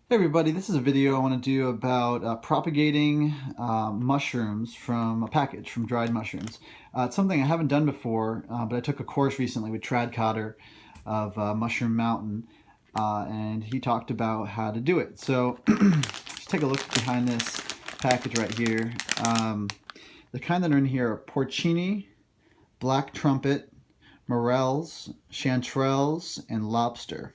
Hey everybody, this is a video I want to do about propagating mushrooms from a package from dried mushrooms. It's something I haven't done before, but I took a course recently with Trad Cotter of Mushroom Mountain, and he talked about how to do it. So just take a look behind this package right here. The kind that are in here are Porcini, Black Trumpet, Morels, Chanterelles, and Lobster.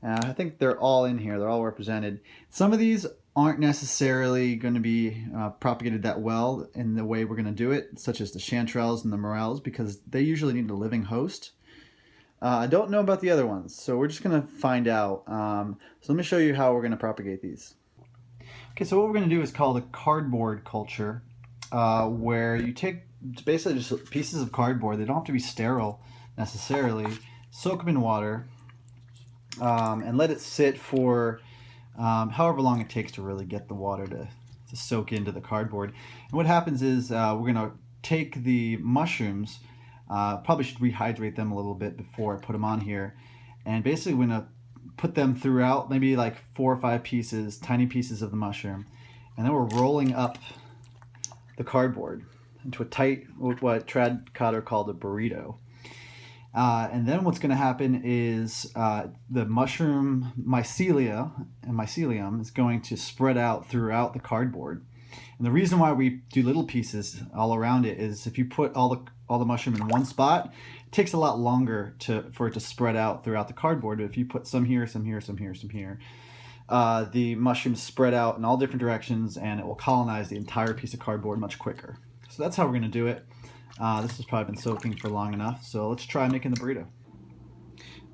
I think they're all in here. They're all represented. Some of these aren't necessarily going to be propagated that well in the way we're going to do it, such as the chanterelles and the morels, because they usually need a living host. I don't know about the other ones, so we're just going to find out. So let me show you how we're going to propagate these. Okay, so what we're going to do is called a cardboard culture, where you take basically just pieces of cardboard. They don't have to be sterile necessarily. Soak them in water, and let it sit for however long it takes to really get the water to soak into the cardboard. And what happens is we're going to take the mushrooms, probably should rehydrate them a little bit before I put them on here, and basically we're going to put them throughout, maybe like 4 or 5 pieces, tiny pieces of the mushroom, and then we're rolling up the cardboard into a tight, what Trad Cotter called a burrito. And then what's going to happen is the mushroom mycelium is going to spread out throughout the cardboard. And the reason why we do little pieces all around it is if you put all the mushroom in one spot, it takes a lot longer for it to spread out throughout the cardboard. But if you put some here, some here, some here, some here, the mushrooms spread out in all different directions, and it will colonize the entire piece of cardboard much quicker. So that's how we're going to do it. This has probably been soaking for long enough, so let's try making the burrito.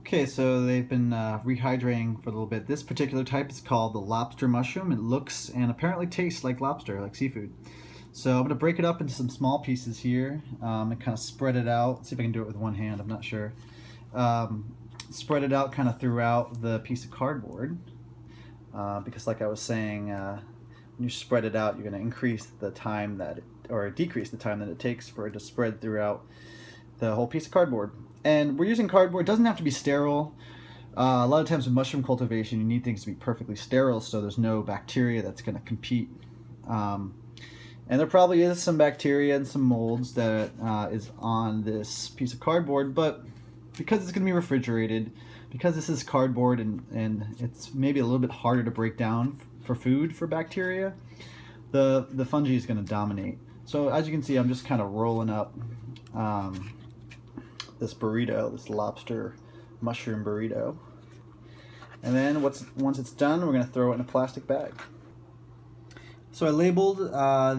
Okay, so they've been rehydrating for a little bit. This particular type is called the lobster mushroom. It looks and apparently tastes like lobster, like seafood. So I'm going to break it up into some small pieces here and kind of spread it out. Let's see if I can do it with one hand, I'm not sure. Spread it out kind of throughout the piece of cardboard because like I was saying, when you spread it out, you're going to increase the time or decrease the time that it takes for it to spread throughout the whole piece of cardboard. And we're using cardboard. It doesn't have to be sterile. A lot of times with mushroom cultivation, you need things to be perfectly sterile so there's no bacteria that's going to compete. And there probably is some bacteria and some molds that is on this piece of cardboard, but because it's going to be refrigerated, because this is cardboard and it's maybe a little bit harder to break down for food for bacteria, the fungi is going to dominate. So as you can see, I'm just kind of rolling up this burrito, this lobster mushroom burrito. And then once it's done, we're going to throw it in a plastic bag. So I labeled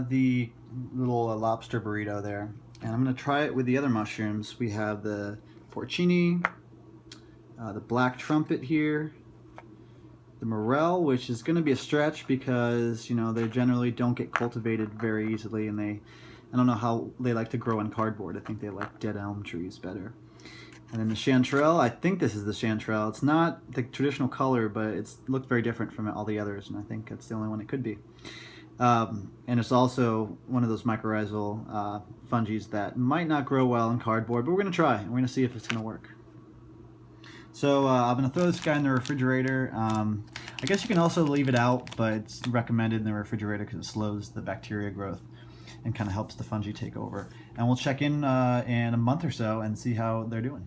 the little lobster burrito there, and I'm going to try it with the other mushrooms. We have the porcini, the black trumpet here, the morel, which is going to be a stretch because they generally don't get cultivated very easily, and I don't know how they like to grow in cardboard. I think they like dead elm trees better. And then the chanterelle, I think this is the chanterelle. It's not the traditional color, but it's looked very different from all the others, and I think it's the only one it could be. And it's also one of those mycorrhizal fungi that might not grow well in cardboard, but we're going to try, and we're going to see if it's going to work. So I'm going to throw this guy in the refrigerator. I guess you can also leave it out, but it's recommended in the refrigerator because it slows the bacteria growth and kind of helps the fungi take over. And we'll check in a month or so and see how they're doing.